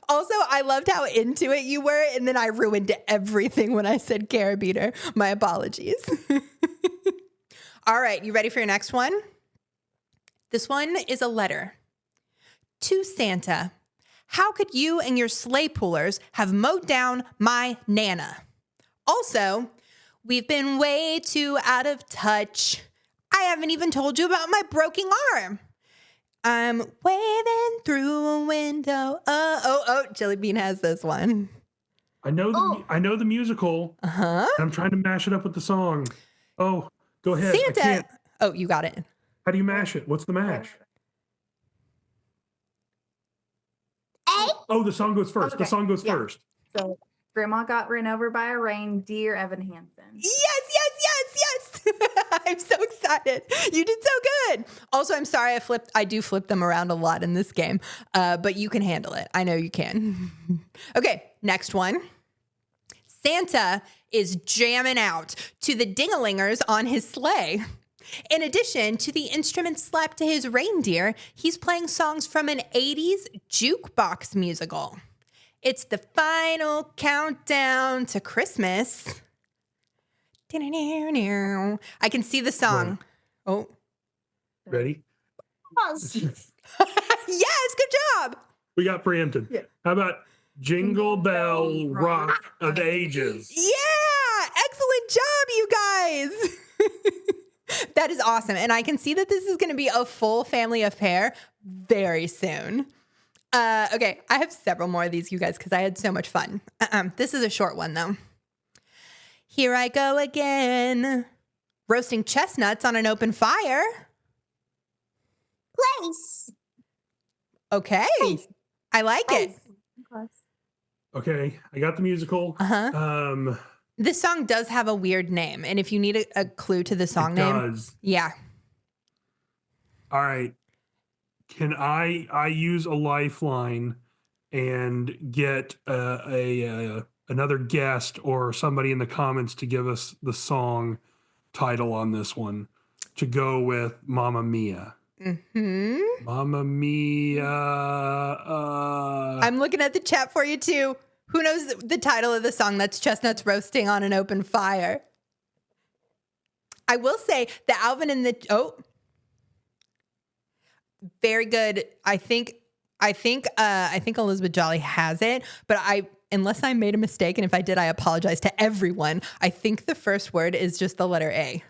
Also, I loved how into it you were, and then I ruined everything when I said carabiner. My apologies. All right, you ready for your next one? This one is a letter. To Santa. How could you and your sleigh pullers have mowed down my Nana? Also, we've been way too out of touch. I haven't even told you about my broken arm. I'm waving through a window. Oh, Jelly Bean has this one. I know the musical. Uh-huh. I'm trying to mash it up with the song. Oh, go ahead. Santa. I can't. Oh, you got it. How do you mash it? What's the mash? A. Oh, the song goes first. Okay. The song goes Yeah. first. So Grandma got run over by a reindeer, Evan Hansen. Yes. I'm so excited. You did so good. Also, I'm sorry I do flip them around a lot in this game, but you can handle it. I know you can. Okay, next one. Santa is jamming out to the ding-a-lingers on his sleigh. In addition to the instruments slapped to his reindeer, he's playing songs from an 80s jukebox musical. It's the final countdown to Christmas. I can see the song. Oh. Ready? Yes, good job. We got preempted. Yeah. How about Jingle Bell Rock of Ages? Yeah, excellent job, you guys. That is awesome. And I can see that this is going to be a full family affair very soon. Okay, I have several more of these, you guys, because I had so much fun. This is a short one, though. Here I go again, roasting chestnuts on an open fire. Place. Okay, I like it. Okay, I got the musical. Uh-huh. This song does have a weird name, and if you need a clue to the song name, yeah. All right. Can I use a lifeline and get another guest or somebody in the comments to give us the song title on this one to go with Mamma Mia? Mm-hmm. Mamma Mia. I'm looking at the chat for you too. Who knows the title of the song? That's Chestnuts Roasting on an Open Fire. I will say the Alvin and the very good. I think Elizabeth Jolly has it, but unless I made a mistake, and if I did, I apologize to everyone. I think the first word is just the letter A.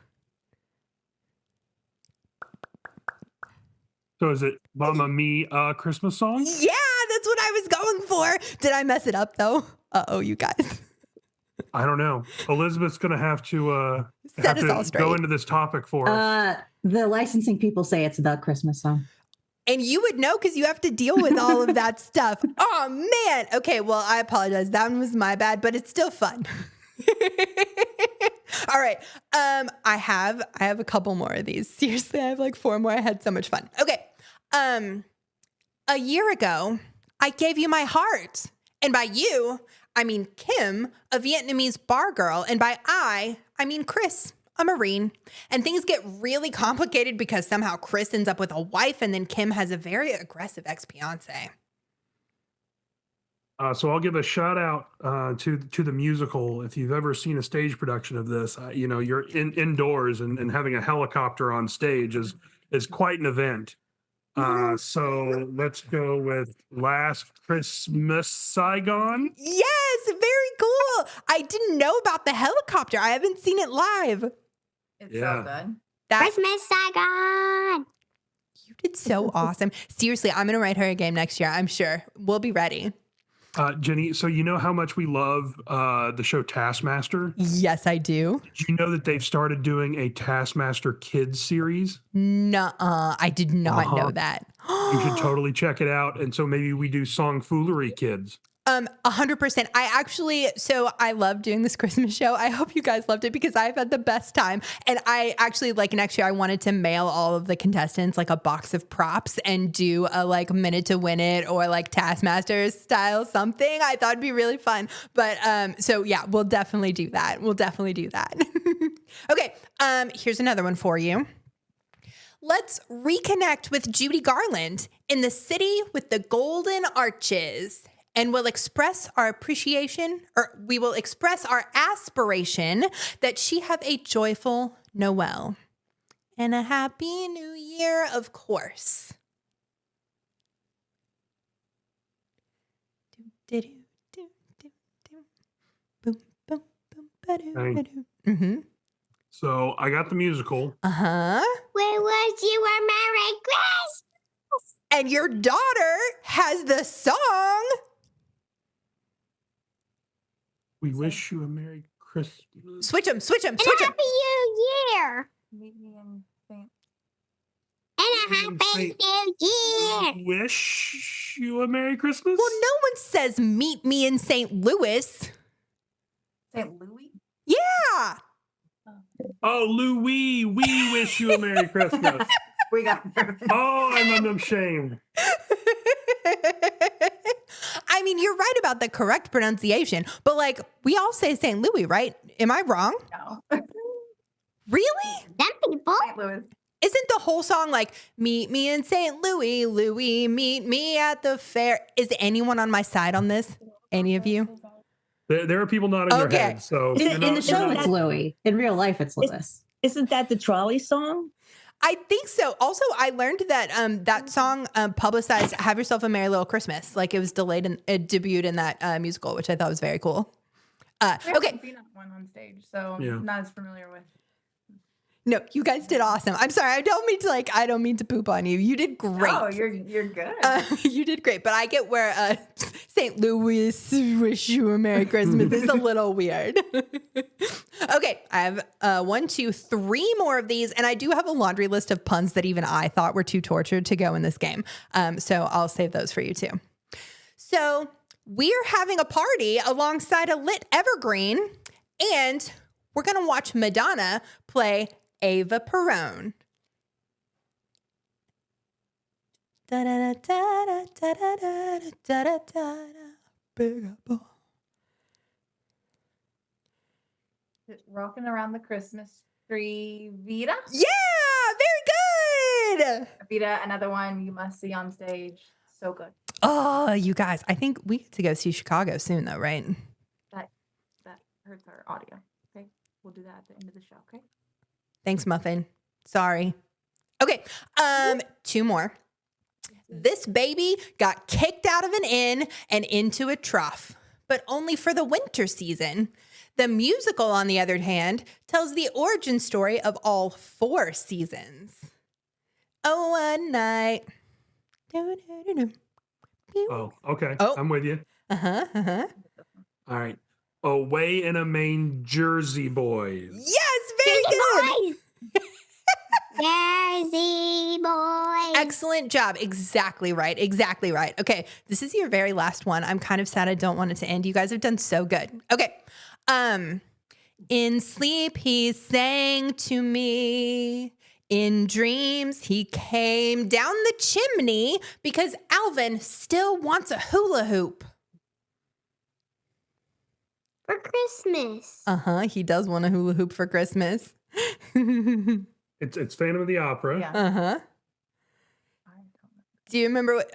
So is it Mamma Mia Christmas song? Yeah, that's what I was going for. Did I mess it up though? Uh-oh, you guys. I don't know. Elizabeth's going to have to Set us all straight. go into this topic for us. The licensing people say it's the Christmas song. And you would know because you have to deal with all of that stuff. Oh, man. Okay, well, I apologize. That one was my bad, but it's still fun. All right. I have a couple more of these. Seriously, I have like 4 more. I had so much fun. Okay. A year ago, I gave you my heart. And by you, I mean Kim, a Vietnamese bar girl. And by I mean Chris, a Marine. And things get really complicated because somehow Chris ends up with a wife and then Kim has a very aggressive ex-fiance. So I'll give a shout out to the musical. If you've ever seen a stage production of this, you're indoors and having a helicopter on stage is quite an event. So let's go with Last Christmas Saigon. Yes, very cool. I didn't know about the helicopter. I haven't seen it live. It's so good. Christmas Saigon. You did so awesome. Seriously, I'm going to write her a game next year. I'm sure. We'll be ready. Jenny, so you know how much we love the show Taskmaster? Yes, I do. Did you know that they've started doing a Taskmaster Kids series? Nuh-uh. I did not know that. You should totally check it out. And so maybe we do SongFoolery Kids. 100%. I love doing this Christmas show. I hope you guys loved it because I've had the best time. And I actually, like, next year I wanted to mail all of the contestants like a box of props and do a like minute to win it or like Taskmaster style something. I thought it'd be really fun. But so yeah, we'll definitely do that. Okay. Here's another one for you. Let's reconnect with Judy Garland in the city with the golden arches. And we'll express our appreciation, or we will express our aspiration that she have a joyful Noel and a happy new year, of course. Mm-hmm. So I got the musical. Uh-huh. We wish you a Merry Christmas. And your daughter has the song. We wish you a Merry Christmas. Switch them. And a Happy New Year. Meet me in St. And a Happy New Year. We wish you a Merry Christmas. Well, no one says meet me in St. Louis. St. Louis? Yeah. Oh, Louis, we wish you a Merry Christmas. We got Oh, I'm ashamed. I mean, you're right about the correct pronunciation, but like we all say St. Louis, right? Am I wrong? No. Some Really? people. St. Louis. Isn't the whole song like meet me in St. Louis, Louis, meet me at the fair? Is anyone on my side on this? Any of you? There are people nodding their heads. So In the show, it's Louis. In real life, it's Louis. Isn't that the trolley song? I think so. Also, I learned that that song publicized "Have Yourself a Merry Little Christmas." Like it was delayed and it debuted in that musical, which I thought was very cool. I Okay. haven't seen that one on stage, so Yeah. not as familiar with. No, you guys did awesome. I'm sorry. I don't mean to poop on you. You did great. Oh, you're good. You did great, but I get where St. Louis wish you a Merry Christmas is a little weird. Okay, I have 1, 2, 3 more of these, and I do have a laundry list of puns that even I thought were too tortured to go in this game. So I'll save those for you too. So we're having a party alongside a lit evergreen, and we're gonna watch Madonna play Ava Perón. Big apple. Rocking around the Christmas tree, Vita. Yeah, very good. Vita, another one you must see on stage. So good. Oh, you guys, I think we get to go see Chicago soon, though, right? That hurts our audio. Okay, we'll do that at the end of the show. Okay. Thanks, Muffin. Sorry. Okay, 2 more. This baby got kicked out of an inn and into a trough, but only for the winter season. The musical, on the other hand, tells the origin story of all 4 seasons. Oh, one night. Oh, okay. Oh. I'm with you. Uh-huh. All right. Away in a Maine, Jersey Boys. Yes, very good. Jersey boys. Excellent job. Exactly right. Exactly right. Okay. This is your very last one. I'm kind of sad I don't want it to end. You guys have done so good. Okay. In sleep, he sang to me. In dreams, he came down the chimney because Alvin still wants a hula hoop. For Christmas. He does want a hula hoop for Christmas. It's Phantom of the Opera. Yeah. Do you remember what,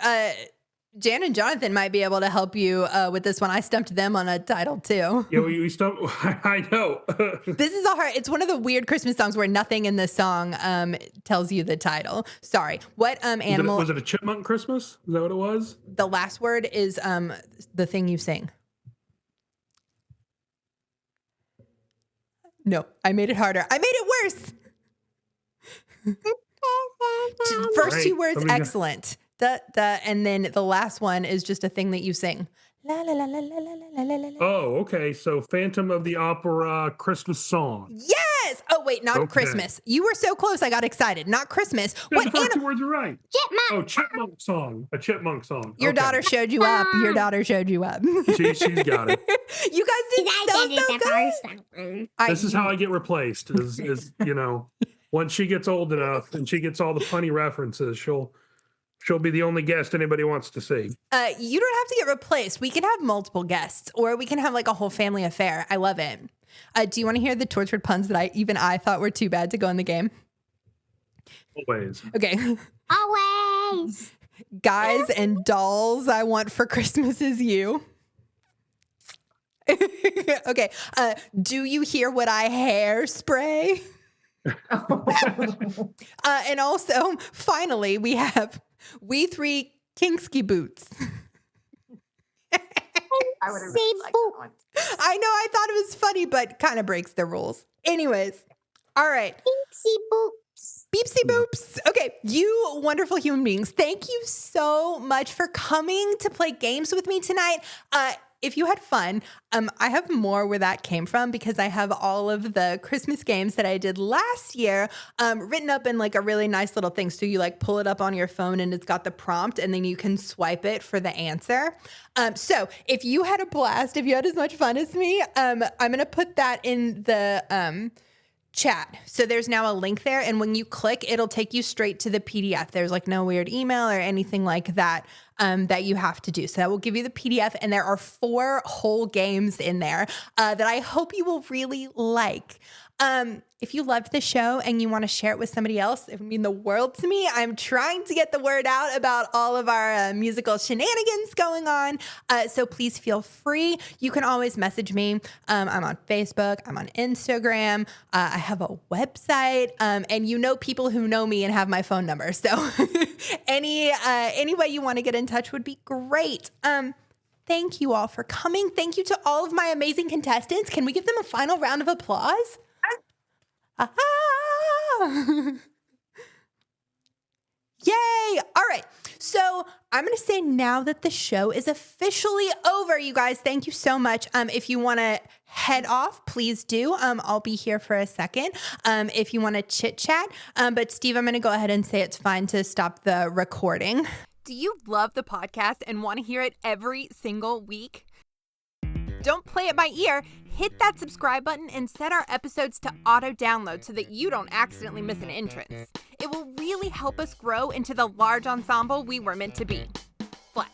Jan and Jonathan might be able to help you with this one. I stumped them on a title too. Yeah, we stumped. I know. This is all hard. It's one of the weird Christmas songs where nothing in the song tells you the title. Sorry. What animal? Was it a chipmunk Christmas? Is that what it was? The last word is the thing you sing. No, I made it harder. I made it worse. First two words, excellent. And then the last one is just a thing that you sing. La la la la la la la la. Oh, okay. So Phantom of the Opera Christmas song. Yes. Oh wait, not Christmas. You were so close. I got excited. Not Christmas. Yeah, the first two words are right. Chipmunk. Oh, chipmunk song. A chipmunk song. Your daughter showed you up. Your daughter showed you up. She's got it. You guys did so good. This is how I get replaced. Is once she gets old enough and she gets all the punny references, she'll be the only guest anybody wants to see. You don't have to get replaced. We can have multiple guests, or we can have like a whole family affair. I love it. Do you want to hear the tortured puns that I thought were too bad to go in the game? Always. Okay. Always. Guys and dolls I want for Christmas is you. Okay. Do you hear what I hairspray? And also, finally, we have We Three Kinksky Boots. I would have really liked that one. I know, I thought it was funny, but kind of breaks the rules. Anyways, all right. Beepsy boops. Beepsy boops. Okay, you wonderful human beings, thank you so much for coming to play games with me tonight. If you had fun, I have more where that came from because I have all of the Christmas games that I did last year written up in like a really nice little thing. So you like pull it up on your phone and it's got the prompt and then you can swipe it for the answer. So if you had a blast, if you had as much fun as me, I'm going to put that in the chat. So there's now a link there. And when you click, it'll take you straight to the PDF. There's like no weird email or anything like that that you have to do. So that will give you the PDF. And there are 4 whole games in there that I hope you will really like. If you loved the show and you want to share it with somebody else, it would mean the world to me. I'm trying to get the word out about all of our musical shenanigans going on. So please feel free. You can always message me. I'm on Facebook. I'm on Instagram. I have a website. And you know people who know me and have my phone number. So any way you want to get in touch would be great. Thank you all for coming. Thank you to all of my amazing contestants. Can we give them a final round of applause? Yay! All right. So I'm going to say now that the show is officially over, you guys. Thank you so much. If you want to head off, please do. I'll be here for a second. If you want to chit chat. But Steve, I'm going to go ahead and say it's fine to stop the recording. Do you love the podcast and want to hear it every single week? Don't play it by ear. Hit that subscribe button and set our episodes to auto download so that you don't accidentally miss an entrance. It will really help us grow into the large ensemble we were meant to be. Flat.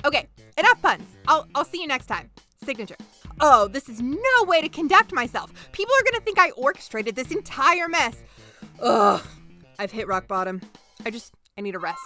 Okay, enough puns. I'll see you next time. Signature. Oh, this is no way to conduct myself. People are gonna think I orchestrated this entire mess. Ugh, I've hit rock bottom. I need a rest.